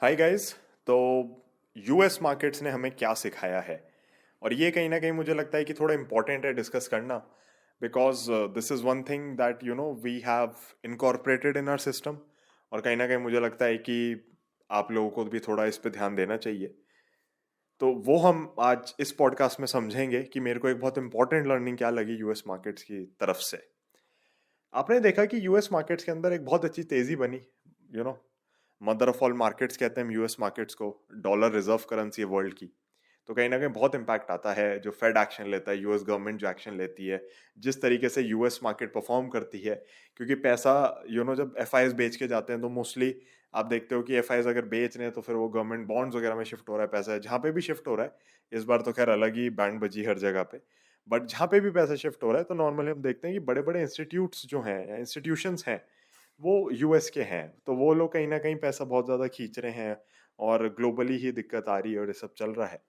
Hi guys. तो US markets ने हमें क्या सिखाया है, और ये कहीं ना कहीं मुझे लगता है कि थोड़ा इम्पोर्टेंट है डिस्कस करना, because this is one thing that we have incorporated in our system. और कहीं ना कहीं मुझे लगता है कि आप लोगों को भी थोड़ा इस पे ध्यान देना चाहिए। तो वो हम आज इस पॉडकास्ट में समझेंगे कि मेरे को एक बहुत इंपॉर्टेंट लर्निंग क्या लगी यूएस मार्केट्स की तरफ से। आपने देखा कि यूएस मार्केट्स के अंदर एक बहुत अच्छी तेजी बनी। You know mother of all markets कहते हैं यूएस मार्केट्स को। डॉलर रिजर्व करेंसी है वर्ल्ड की। तो कहीं ना कहीं बहुत इंपैक्ट आता है जो फेड एक्शन लेता है, यूएस गवर्नमेंट जो एक्शन लेती है, जिस तरीके से यूएस मार्केट परफॉर्म करती है। क्योंकि पैसा जब एफआईएस बेच के जाते हैं तो मोस्टली आप देखते हो कि एफआईएस अगर बेच रहे हैं तो फिर वो गवर्नमेंट बॉन्ड्स वगैरह में शिफ्ट हो रहा है पैसा, जहाँ पे भी शिफ्ट हो रहा है। इस बार तो खैर अलग ही बैंड बजी हर जगह पे। बट जहाँ पे भी पैसा शिफ्ट हो रहा है तो नॉर्मली हम देखते हैं कि बड़े बड़े इंस्टीट्यूट्स जो हैं या इंस्टीट्यूशंस हैं वो यूएस के हैं, तो वो लोग कहीं ना कहीं पैसा बहुत ज़्यादा खींच रहे हैं। और ग्लोबली ही दिक्कत आ रही है और ये सब चल रहा है।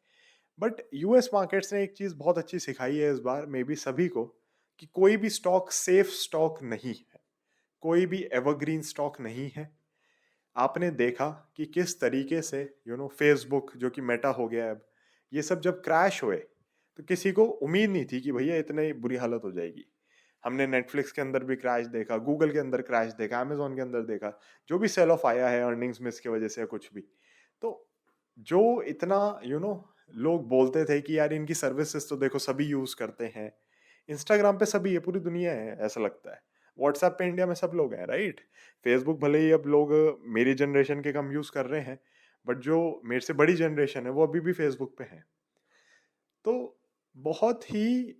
बट यूएस मार्केट्स ने एक चीज़ बहुत अच्छी सिखाई है इस बार मे बी सभी को, कि कोई भी स्टॉक सेफ स्टॉक नहीं है। कोई भी एवरग्रीन स्टॉक नहीं है। आपने देखा कि किस तरीके से फेसबुक जो कि मेटा हो गया है अब, ये सब जब क्रैश हुए तो किसी को उम्मीद नहीं थी कि भैया इतनी बुरी हालत हो जाएगी। हमने नेटफ्लिक्स के अंदर भी क्रैश देखा, गूगल के अंदर क्रैश देखा, अमेजोन के अंदर देखा। जो भी सेल ऑफ आया है अर्निंग्स मिस की वजह से या कुछ भी, तो जो इतना लोग बोलते थे कि यार इनकी सर्विसेज तो देखो सभी यूज करते हैं। इंस्टाग्राम पे सभी है, पूरी दुनिया है ऐसा लगता है। व्हाट्सएप पे इंडिया में सब लोग हैं, राइट। फेसबुक भले ही अब लोग मेरी जनरेशन के कम यूज कर रहे हैं, बट जो मेरे से बड़ी जनरेशन है वो अभी भी फेसबुक पे है। तो बहुत ही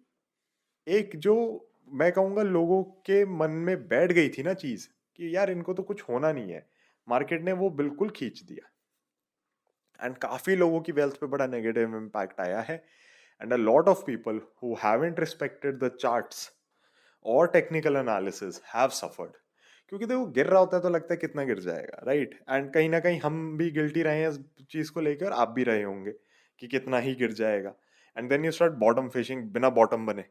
एक जो मैं कहूँगा लोगों के मन में बैठ गई थी ना चीज़, कि यार इनको तो कुछ होना नहीं है। मार्केट ने वो बिल्कुल खींच दिया। एंड काफ़ी लोगों की वेल्थ पे बड़ा नेगेटिव इम्पैक्ट आया है। And a lot of people who haven't respected the charts और टेक्निकल एनालिसिस हैव सफर्ड। क्योंकि देखो गिर रहा होता है तो लगता है कितना गिर जाएगा, राइट। एंड कहीं ना कहीं हम भी गिल्टी रहे हैं इस चीज़ को लेकर, आप भी रहे होंगे कि कितना ही गिर जाएगा। And then you start bottom fishing बिना बॉटम बने।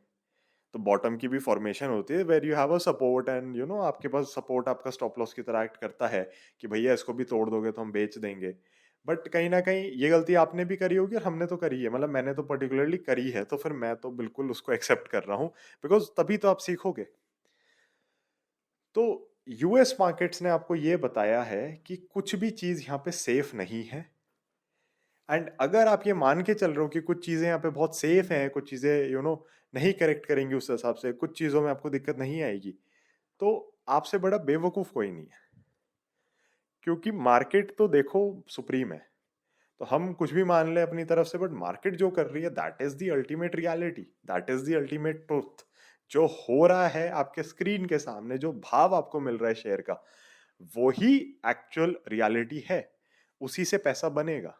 तो बॉटम की भी फॉर्मेशन होती है where you have a support, and आपके पास सपोर्ट आपका स्टॉप लॉस की तरह एक्ट करता है कि भैया इसको भी तोड़ दोगे तो हम बेच देंगे। बट कहीं ना कहीं ये गलती आपने भी करी होगी और हमने तो करी है, मतलब मैंने तो पर्टिकुलरली करी है, तो फिर मैं तो बिल्कुल उसको एक्सेप्ट कर रहा हूँ। बिकॉज तभी तो आप सीखोगे। तो यूएस मार्केट्स ने आपको ये बताया है कि कुछ भी चीज़ यहाँ पे सेफ नहीं है। एंड अगर आप ये मान के चल रहे हो कि कुछ चीज़ें यहाँ पे बहुत सेफ हैं, कुछ चीज़ें नहीं करेक्ट करेंगी उस हिसाब से, कुछ चीज़ों में आपको दिक्कत नहीं आएगी, तो आपसे बड़ा बेवकूफ़ कोई नहीं है। क्योंकि मार्केट तो देखो सुप्रीम है। तो हम कुछ भी मान लें अपनी तरफ से, बट मार्केट जो कर रही है that is the ultimate reality, that is the ultimate truth. जो हो रहा है आपके स्क्रीन के सामने, जो भाव आपको मिल रहा है शेयर का, वो ही एक्चुअल रियलिटी है। उसी से पैसा बनेगा।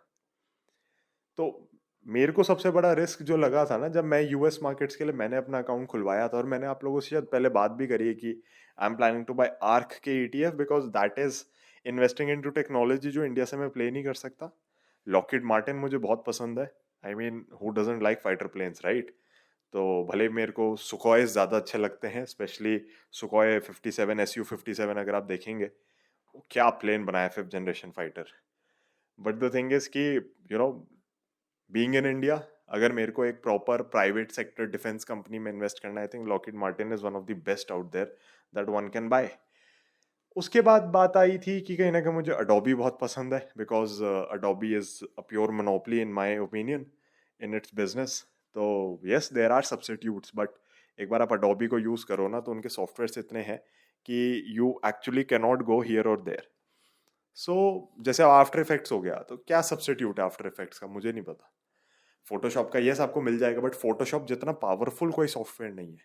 तो मेरे को सबसे बड़ा रिस्क जो लगा था ना, जब मैं यूएस मार्केट्स के लिए मैंने अपना अकाउंट खुलवाया था, और मैंने आप लोगों से शायद पहले बात भी करी है कि I am planning to buy ARK के ETF, because that is investing into technology जो इंडिया से मैं प्ले नहीं कर सकता। लॉकहीड मार्टिन मुझे बहुत पसंद है। I mean who doesn't like fighter planes, right. तो भले मेरे को सुखोय ज़्यादा अच्छे लगते हैं, स्पेशली सुखोय 57 SU-57 अगर आप देखेंगे, वो क्या प्लेन बनाया, fifth generation fighter. But the thing is कि you know being in India, अगर मेरे को एक proper private sector defence company में इन्वेस्ट करना है, I think Lockheed Martin is one of the best out there that one can buy. उसके बाद बात आई थी कि कहीं ना कहीं मुझे अडोबी बहुत पसंद है, because Adobe is a pure monopoly in my opinion in its business. तो yes there are substitutes, but एक बार आप अडोबी को यूज़ करो ना तो उनके सॉफ्टवेयर इतने हैं कि you actually can not go here और देयर। सो जैसे आफ्टर इफेक्ट्स हो गया, तो क्या सब्सिट्यूट है आफ्टर इफेक्ट्स का मुझे नहीं पता। फोटोशॉप का यस आपको मिल जाएगा, बट फोटोशॉप जितना पावरफुल कोई सॉफ्टवेयर नहीं है।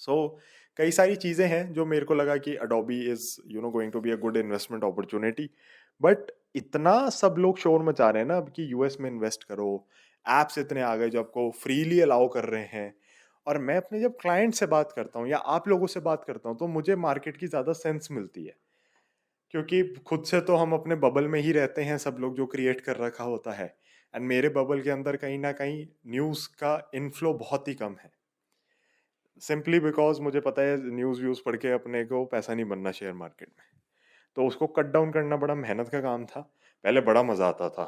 सो कई सारी चीज़ें हैं जो मेरे को लगा कि Adobe is going to be a good investment opportunity. But इतना सब लोग शोर मचा रहे हैं ना अब कि यूएस में इन्वेस्ट करो, एप्स इतने आ गए जो आपको फ्रीली अलाउ कर रहे हैं। और मैं अपने जब क्लाइंट से बात करता हूँ या आप लोगों से बात करता हूँ तो मुझे मार्केट की ज़्यादा सेंस मिलती है। क्योंकि खुद से तो हम अपने बबल में ही रहते हैं, सब लोग जो क्रिएट कर रखा होता है। एंड मेरे बबल के अंदर कहीं ना कहीं न्यूज़ का इनफ्लो बहुत ही कम है। सिंपली बिकॉज मुझे पता है न्यूज़ व्यूज़ पढ़ के अपने को पैसा नहीं बनना शेयर मार्केट में। तो उसको कट डाउन करना बड़ा मेहनत का काम था। पहले बड़ा मज़ा आता था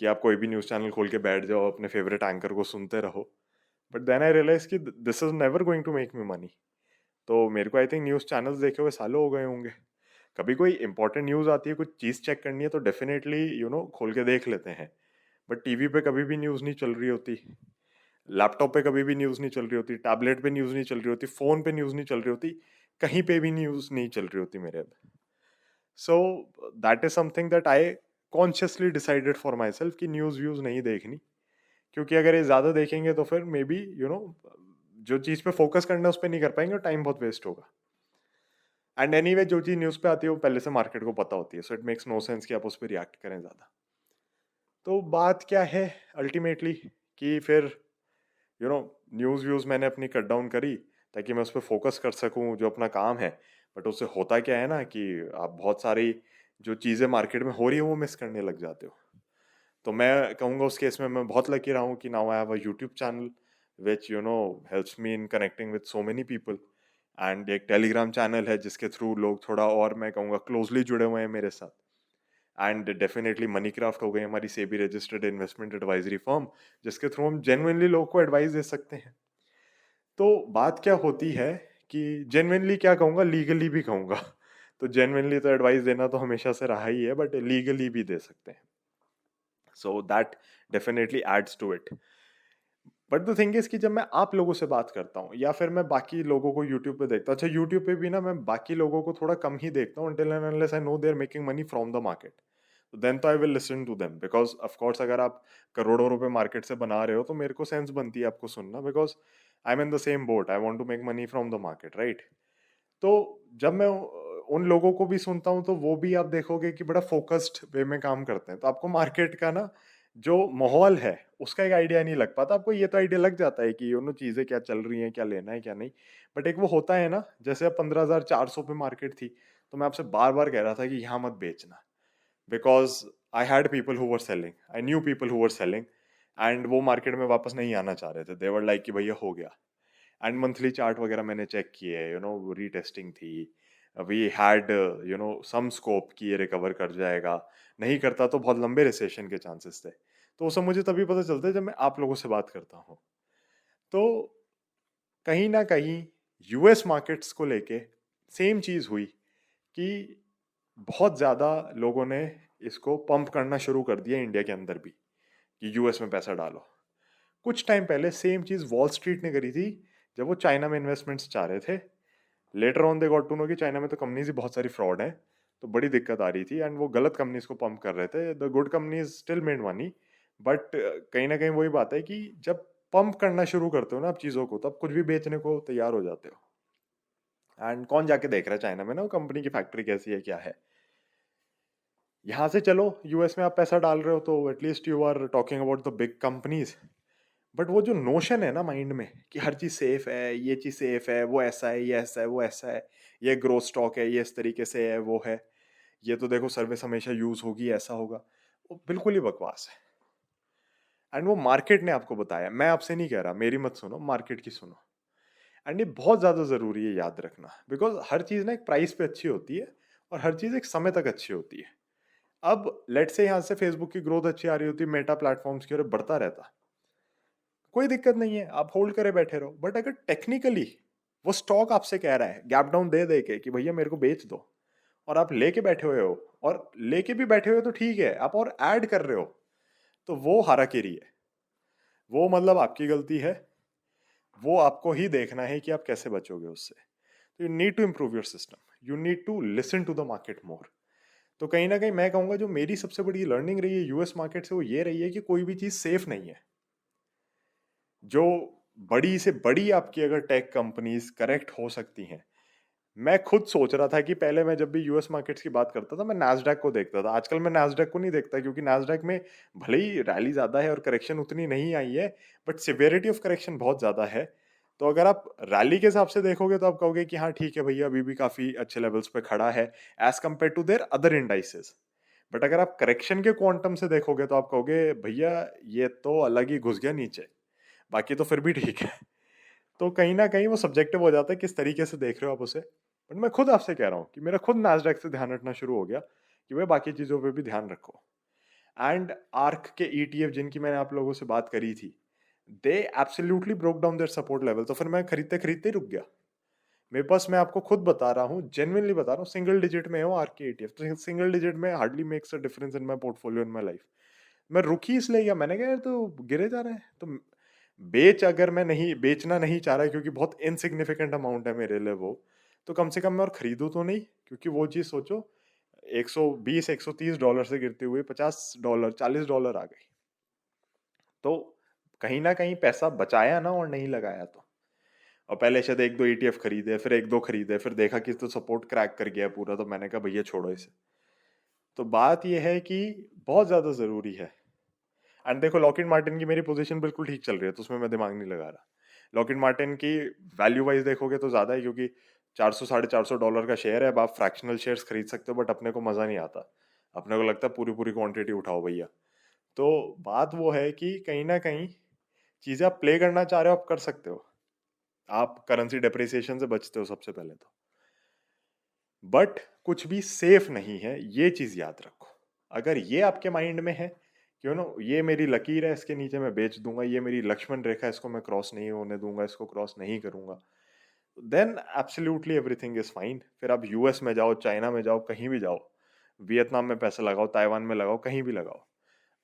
कि आप कोई भी न्यूज़ चैनल खोल के बैठ जाओ, अपने फेवरेट एंकर को सुनते रहो। बट देन आई रियलाइज कि this is never going to make me money. तो मेरे को आई थिंक न्यूज़ चैनल्स देखे हुए सालों हो गए होंगे। कभी कोई इंपॉर्टेंट न्यूज़ आती है, कुछ चीज़ चेक करनी है, तो डेफिनेटली खोल के देख लेते हैं। बट टीवी पे कभी भी न्यूज़ नहीं चल रही होती, लैपटॉप पे कभी भी न्यूज़ नहीं चल रही होती, टैबलेट पे न्यूज़ नहीं चल रही होती, फ़ोन पे न्यूज़ नहीं चल रही होती, कहीं पे भी न्यूज़ नहीं चल रही होती मेरे अब। सो that is something that I consciously decided for my self कि न्यूज़ व्यूज़ नहीं देखनी। क्योंकि अगर ये ज़्यादा देखेंगे तो फिर मे बी जो चीज़ पे फोकस करना है उस पर नहीं कर पाएंगे और टाइम बहुत वेस्ट होगा। एंड एनीवे जो चीज़ न्यूज़ पे आती है वो पहले से मार्केट को पता होती है, so it makes no sense कि आप उस पर रिएक्ट करें ज़्यादा। तो बात क्या है अल्टीमेटली, कि फिर यू नो न्यूज़ व्यूज़ मैंने अपनी कट डाउन करी ताकि मैं उस पर फोकस कर सकूं जो अपना काम है। बट उससे होता क्या है ना कि आप बहुत सारी जो चीज़ें मार्केट में हो रही है वो मिस करने लग जाते हो। तो मैं कहूँगा उस केस में मैं बहुत लकी रहा हूँ कि now I have a YouTube channel which helps me in connecting with so many people. And एक टेलीग्राम चैनल है जिसके थ्रू लोग थोड़ा और मैं कहूँगा क्लोजली जुड़े हुए हैं मेरे साथ। एंड डेफिनेटली मनी क्राफ्ट हो गई हमारी SEBI registered investment advisory firm, जिसके थ्रू हम जेन्युइनली लोग को एडवाइस दे सकते हैं। तो बात क्या होती है कि जेन्युइनली क्या कहूँगा, लीगली भी कहूँगा। तो जेन्युइनली तो एडवाइस देना तो हमेशा से रहा ही है, बट लीगली भी दे सकते हैं। So that definitely adds to it. But the thing is कि जब मैं आप लोगों से बात करता हूँ या फिर मैं बाकी लोगों को यूट्यूब पे देखता हूँ, अच्छा यूट्यूब पे भी ना मैं बाकी लोगों को थोड़ा कम ही देखता हूँ until and unless I know they are making money from the market, then तो I will listen to them because of course अगर आप करोड़ों रुपए मार्केट से बना रहे हो तो मेरे को सेंस बनती है आपको सुनना, because I am in the same boat, I want to make money from the market, right. तो जब मैं उन लोगों को भी सुनता हूँ तो वो भी आप देखोगे कि बड़ा फोकस्ड वे में काम करते हैं, तो आपको मार्केट का ना जो माहौल है उसका एक आइडिया नहीं लग पाता। आपको ये तो आइडिया लग जाता है कि चीज़ें क्या चल रही हैं, क्या लेना है क्या नहीं। बट एक वो होता है ना, जैसे अब 15,400 पे मार्केट थी तो मैं आपसे बार बार कह रहा था कि यहाँ मत बेचना, because I had people who were selling, I knew people who were selling, and वो मार्केट में वापस नहीं आना चाह रहे थे। दे वर लाइक कि भैया हो गया। एंड मंथली चार्ट वगैरह मैंने चेक किए, रीटेस्टिंग थी, वी हैड सम स्कोप कि ये रिकवर कर जाएगा, नहीं करता तो बहुत लंबे रिसेशन के चांसेस थे। तो वो सब मुझे तभी पता चलता है जब मैं आप लोगों से बात करता हूँ। तो कहीं ना कहीं यूएस मार्केट्स को लेके सेम चीज़ हुई कि बहुत ज़्यादा लोगों ने इसको पंप करना शुरू कर दिया इंडिया के अंदर भी कि यूएस में पैसा डालो। कुछ टाइम पहले सेम चीज़ वॉल स्ट्रीट ने करी थी जब वो चाइना में इन्वेस्टमेंट्स चाह रहे थे। Later on they got to know कि चाइना में तो कंपनीज ही बहुत सारी फ्रॉड है, तो बड़ी दिक्कत आ रही थी एंड वो गलत कंपनीज को पंप कर रहे थे। The good companies still made money, but कहीं ना कहीं वही बात है कि जब पंप करना शुरू करते हो ना आप चीज़ों को, तब कुछ भी बेचने को तैयार हो जाते हो। एंड कौन जाके देख रहा है चाइना में ना वो कंपनी की फैक्ट्री कैसी है क्या है। यहाँ से चलो यूएस में आप पैसा डाल रहे हो तो at least you are talking about the big companies. But वो जो नोशन है ना माइंड में कि हर चीज़ सेफ है, ये चीज़ सेफ है, वो ऐसा है, ये ऐसा है, वो ऐसा है, ये ग्रोथ स्टॉक है, ये इस तरीके से है, वो है, ये तो देखो सर्विस हमेशा यूज होगी, ऐसा होगा, वो बिल्कुल ही बकवास है। एंड वो मार्केट ने आपको बताया, मैं आपसे नहीं कह रहा, मेरी मत सुनो, मार्केट की सुनो। एंड ये बहुत ज़्यादा ज़रूरी है याद रखना, बिकॉज हर चीज़ ना एक प्राइस पे अच्छी होती है और हर चीज़ एक समय तक अच्छी होती है। अब लेट से यहाँ से फेसबुक की ग्रोथ अच्छी आ रही होती, मेटा प्लेटफॉर्म्स की ओर बढ़ता रहता, कोई दिक्कत नहीं है, आप होल्ड करे बैठे रहो। बट अगर टेक्निकली वो स्टॉक आपसे कह रहा है गैप डाउन दे दे के कि भैया मेरे को बेच दो, और आप लेके बैठे हुए हो, और लेके भी बैठे हुए हो तो ठीक है, आप और ऐड कर रहे हो, तो वो हाराकिरी है, वो मतलब आपकी गलती है। वो आपको ही देखना है कि आप कैसे बचोगे उससे। तो you need to improve your system, you need to listen to the market more. तो कहीं ना कहीं मैं कहूंगा जो मेरी सबसे बड़ी लर्निंग रही है यूएस मार्केट से वो ये रही है कि कोई भी चीज़ सेफ नहीं है। जो बड़ी से बड़ी आपकी अगर टेक कंपनीज करेक्ट हो सकती हैं, मैं खुद सोच रहा था कि पहले मैं जब भी यूएस मार्केट्स की बात करता था मैं नैस्डैक को देखता था, आजकल मैं नैस्डैक को नहीं देखता क्योंकि नैस्डैक में भले ही रैली ज़्यादा है और करेक्शन उतनी नहीं आई है, बट सिवियरिटी ऑफ करेक्शन बहुत ज़्यादा है। तो अगर आप रैली के हिसाब से देखोगे तो आप कहोगे कि हाँ ठीक है भैया अभी भी काफ़ी अच्छे लेवल्स पे खड़ा है as compared to their other indices. But अगर आप करेक्शन के क्वांटम से देखोगे तो आप कहोगे भैया ये तो अलग ही घुस गया नीचे, बाकी तो फिर भी ठीक है। तो कहीं ना कहीं वो सब्जेक्टिव हो जाता है किस तरीके से देख रहे हो आप उसे। बट मैं खुद आपसे कह रहा हूँ कि मेरा खुद नैस्डैक से ध्यान हटना शुरू हो गया कि भाई बाकी चीज़ों पे भी ध्यान रखो। एंड आर्क के ईटीएफ जिनकी मैंने आप लोगों से बात करी थी, they absolutely broke down their support level, तो फिर मैं खरीदते खरीदते ही रुक गया। मेरे पास, मैं आपको खुद बता रहा हूँ, जेन्युइनली बता रहा हूँ, सिंगल डिजिट में हो आर्क के ईटीएफ, तो सिंगल डिजिट में hardly makes a difference in my portfolio in my life. मैं रुक ही इसलिए गया, मैंने कहा यार तो गिरे जा रहे हैं, तो अगर मैं नहीं बेचना नहीं चाह रहा क्योंकि बहुत इनसिग्निफिकेंट अमाउंट है मेरे लिए वो, तो कम से कम मैं और खरीदूं तो नहीं, क्योंकि वो चीज़ सोचो 120 $130 से गिरते हुए $50 $40 आ गई। तो कहीं ना कहीं पैसा बचाया ना, और नहीं लगाया तो। और पहले शायद एक दो ईटीएफ खरीदे, फिर एक दो खरीदे, फिर देखा कि तो सपोर्ट क्रैक कर गया पूरा, तो मैंने कहा भैया छोड़ो इसे। तो बात यह है कि बहुत ज़्यादा ज़रूरी है। एंड देखो, लॉकहीड मार्टिन की मेरी पोजीशन बिल्कुल ठीक चल रही है, तो उसमें मैं दिमाग नहीं लगा रहा। लॉकहीड मार्टिन की वैल्यू वाइज देखोगे तो ज़्यादा है, क्योंकि 400 $450 का शेयर है। अब आप फ्रैक्शनल शेयर्स खरीद सकते हो, बट अपने को मज़ा नहीं आता। अपने को लगता है पूरी पूरी क्वांटिटी उठाओ भैया। तो बात वो है कि कहीं ना कहीं चीज़ें आप प्ले करना चाह रहे हो, आप कर सकते हो। आप करेंसी डेप्रिसिएशन से बचते हो सबसे पहले तो। बट कुछ भी सेफ नहीं है, ये चीज़ याद रखो। अगर ये आपके माइंड में है, क्यों नो ये मेरी लकीर है, इसके नीचे मैं बेच दूंगा, ये मेरी लक्ष्मण रेखा है, इसको मैं क्रॉस नहीं होने दूंगा, इसको क्रॉस नहीं करूंगा, then absolutely everything is fine. फिर आप यूएस में जाओ, चाइना में जाओ, कहीं भी जाओ, वियतनाम में पैसा लगाओ, ताइवान में लगाओ, कहीं भी लगाओ,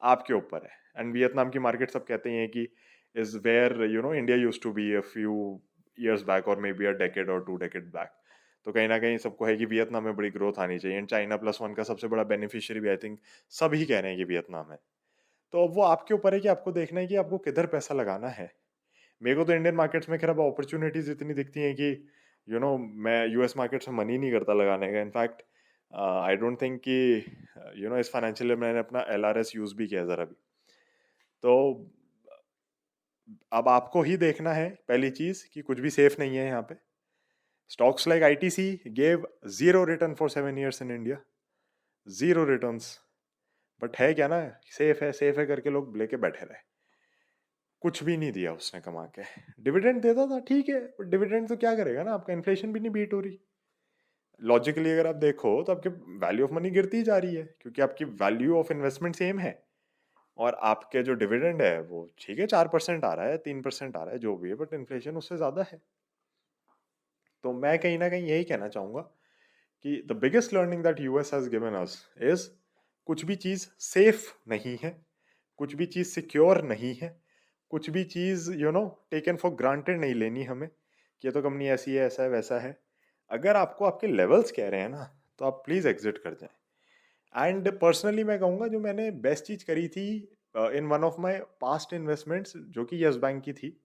आपके ऊपर है। एंड वियतनाम की मार्केट सब कहते हैं कि is where India used to be a few years back, और मे बी अ डेकेड और 2 डेकेड बैक। तो कहीं ना कहीं सबको है कि वियतनाम में बड़ी ग्रोथ आनी चाहिए, एंड चाइना +1 का सबसे बड़ा बेनिफिशियरी भी आई थिंक सभी कह रहे हैं कि वियतनाम है। तो अब वो आपके ऊपर है कि आपको देखना है कि आपको किधर पैसा लगाना है। मेरे को तो इंडियन मार्केट्स में खैर अब अपॉर्चुनिटीज इतनी दिखती हैं कि मैं यूएस मार्केट्स में मन ही नहीं करता लगाने का। इनफैक्ट आई डोंट थिंक कि इस फाइनेंशियल ईयर मैंने अपना एलआरएस यूज भी किया जरा भी। तो अब आपको ही देखना है पहली चीज कि कुछ भी सेफ नहीं है यहाँ पे। Stocks like ITC gave zero return for 7 years in India, zero returns. But है क्या ना, सेफ है करके लोग लेके बैठे रहे, कुछ भी नहीं दिया उसने कमा के। डिविडेंड देता था ठीक है, बट डिविडेंड तो क्या करेगा ना, आपका इन्फ्लेशन भी नहीं बीट हो रही। लॉजिकली अगर आप देखो तो आपके वैल्यू ऑफ मनी गिरती ही जा रही है, क्योंकि आपकी वैल्यू ऑफ इन्वेस्टमेंट सेम है, और आपके जो डिविडेंड है वो ठीक है 4% आ रहा है, 3% आ रहा है, जो भी है, बट इन्फ्लेशन उससे ज्यादा है। तो मैं कहीं ना कहीं यही कहना चाहूंगा कि the biggest learning that US has given us is, कुछ भी चीज सेफ नहीं है, कुछ भी चीज सिक्योर नहीं है, कुछ भी चीज टेकन फॉर ग्रांटेड नहीं लेनी हमें कि ये तो कंपनी ऐसी है, ऐसा है, वैसा है। अगर आपको आपके लेवल्स कह रहे हैं ना, तो आप प्लीज एग्जिट कर जाएं। एंड पर्सनली मैं कहूंगा, जो मैंने बेस्ट चीज करी थी in one of my past investments, जो कि यस बैंक की थी,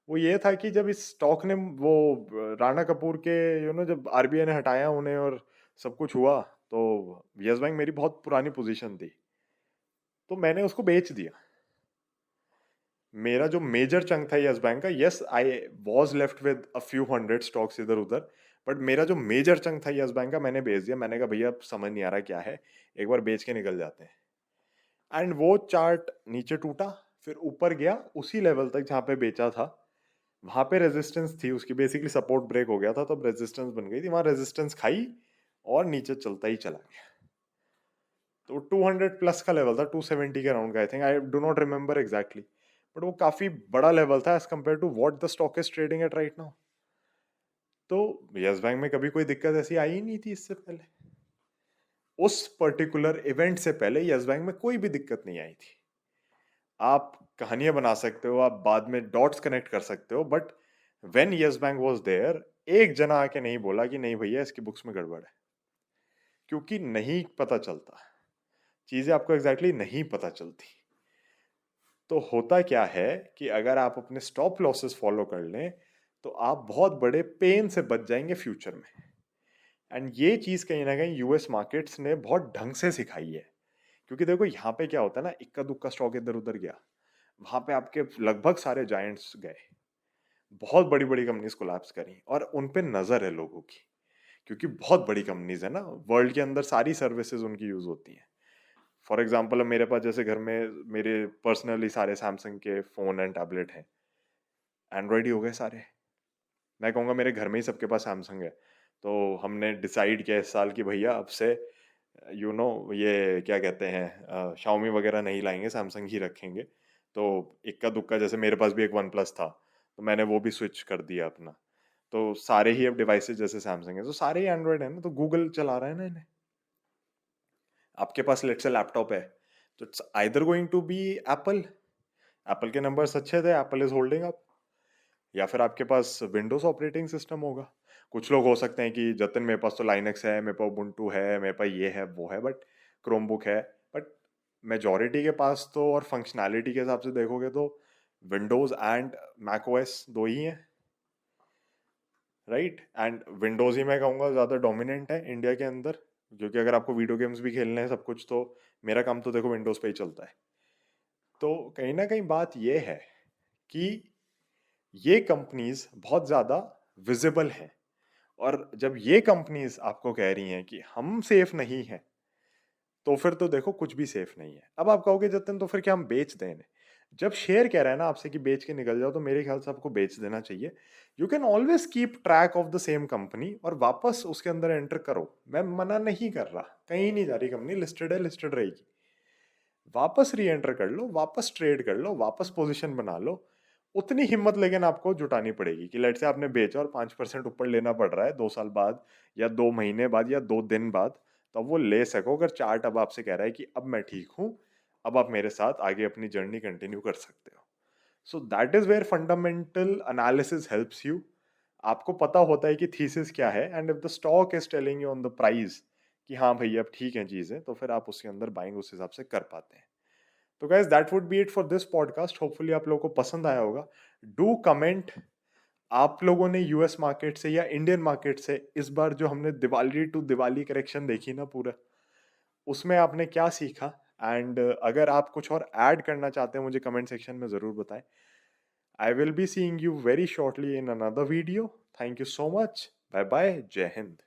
वो ये था कि जब इस स्टॉक ने वो राणा कपूर के जब आरबीआई ने हटाया उन्हें और सब कुछ हुआ, तो यस बैंक मेरी बहुत पुरानी पोजीशन थी, तो मैंने उसको बेच दिया। मेरा जो मेजर चंक था यस बैंक का, yes I was left with a few hundred stocks इधर उधर, बट मेरा जो मेजर चंक था यस बैंक का मैंने बेच दिया। मैंने कहा भैया अब समझ नहीं आ रहा क्या है, एक बार बेच के निकल जाते हैं। एंड वो चार्ट नीचे टूटा, फिर ऊपर गया उसी लेवल तक जहाँ पे बेचा था। वहां पे रेजिस्टेंस थी उसकी, बेसिकली सपोर्ट ब्रेक हो गया था, तब रेजिस्टेंस बन गई थी, वहां रेजिस्टेंस खाई और नीचे चलता ही चला गया। तो 200 प्लस का लेवल था, 270 के अराउंड का, I think, I do not remember exactly, but वो काफी बड़ा लेवल था as compared to what the stock is trading at right now. तो यस बैंक में कभी कोई दिक्कत ऐसी आई ही नहीं थी इससे पहले, उस पर्टिकुलर इवेंट से पहले यस बैंक में कोई भी दिक्कत नहीं आई थी। आप कहानियां बना सकते हो, आप बाद में डॉट्स कनेक्ट कर सकते हो, but when Yes Bank was there, एक जना आके नहीं बोला कि नहीं भैया इसकी बुक्स में गड़बड़ है, क्योंकि नहीं पता चलता, चीजें आपको एग्जैक्टली नहीं पता चलती। तो होता क्या है कि अगर आप अपने स्टॉप लॉसेस फॉलो कर लें, तो आप बहुत बड़े पेन से बच जाएंगे फ्यूचर में। एंड ये चीज कहीं ना कहीं यूएस मार्केट्स ने बहुत ढंग से सिखाई है, क्योंकि देखो यहाँ पे क्या होता है ना, इक्का दुक्का स्टॉक इधर उधर गया, वहां पे आपके लगभग सारे जायंट्स गए, बहुत बड़ी बड़ी कंपनीज कोलैप्स करी, और उन पे नजर है लोगों की, क्योंकि बहुत बड़ी कंपनीज है ना, वर्ल्ड के अंदर सारी सर्विसेज उनकी यूज होती हैं। फॉर एग्जाम्पल मेरे पास जैसे घर में मेरे पर्सनली सारे सैमसंग के फोन एंड टैबलेट हैं, एंड्रॉइड ही हो गए सारे। मैं कहूँगा मेरे घर में ही सबके पास सैमसंग है, तो हमने डिसाइड किया इस साल कि भैया अब से ये क्या कहते हैं, शाओमी वगैरह नहीं लाएंगे, सैमसंग ही रखेंगे। तो इक्का दुक्का, जैसे मेरे पास भी एक वन प्लस था तो मैंने वो भी स्विच कर दिया अपना। तो सारे ही अब डिवाइसेस जैसे सैमसंग है तो सारे ही एंड्रॉयड है ना, तो गूगल चला रहा है ना इन्हें। आपके पास लेट्स से लैपटॉप है तो it's either going to be Apple. Apple के नंबर्स अच्छे थे, एप्पल इज होल्डिंग अप। या फिर आपके पास विंडोज ऑपरेटिंग सिस्टम होगा। कुछ लोग हो सकते हैं कि जतिन मेरे पास तो लाइनक्स है, मेरे पास उबुंटू है, मेरे पास ये है वो है, बट क्रोमबुक है। बट मेजोरिटी के पास तो, और फंक्शनैलिटी के हिसाब से देखोगे तो विंडोज एंड मैक ओएस दो ही हैं, राइट। एंड विंडोज ही मैं कहूँगा ज़्यादा डोमिनेंट है इंडिया के अंदर, क्योंकि अगर आपको वीडियो गेम्स भी खेलने हैं सब कुछ, तो मेरा काम तो देखो विंडोज पे ही चलता है। तो कहीं ना कहीं बात ये है कि ये कंपनीज बहुत ज़्यादा विजिबल हैं। और जब ये कंपनीज आपको कह रही हैं कि हम सेफ नहीं हैं, तो फिर तो देखो कुछ भी सेफ नहीं है। अब आप कहोगे जतिन तो फिर क्या हम बेच दें इन्हें? जब शेयर कह रहा है ना आपसे कि बेच के निकल जाओ, तो मेरे ख्याल से आपको बेच देना चाहिए। You can always keep track of the same company और वापस उसके अंदर एंटर करो। मैं मना नहीं कर रहा, कहीं नहीं जा रही कंपनी, लिस्टेड है, लिस्टेड रहेगी। वापस री एंटर कर लो, वापस ट्रेड कर लो, वापस पोजीशन बना लो। उतनी हिम्मत लेकिन आपको जुटानी पड़ेगी कि लेट से आपने बेचा और 5% ऊपर लेना पड़ रहा है 2 साल बाद या 2 महीने बाद या 2 दिन बाद, तब वो ले सको। अगर चार्ट अब आपसे कह रहा है कि अब मैं ठीक हूं, अब आप मेरे साथ आगे अपनी जर्नी कंटिन्यू कर सकते हो। So that is where fundamental analysis helps you. आपको पता होता है कि थीसिस क्या है, and if the stock is telling you on the price कि हाँ भैया अब ठीक है चीजें, तो फिर आप उसके अंदर बाइंग उस हिसाब से कर पाते हैं। तो guys that would be it for this podcast. Hopefully आप लोगों को पसंद आया होगा। डू कमेंट, आप लोगों ने यूएस मार्केट से या इंडियन मार्केट से इस बार जो हमने दिवाली टू दिवाली करेक्शन देखी ना पूरा, उसमें आपने क्या सीखा? एंड अगर आप कुछ और ऐड करना चाहते हैं मुझे कमेंट सेक्शन में ज़रूर बताएं। I will be seeing you very shortly in another video. Thank you so much. Bye bye. जय हिंद।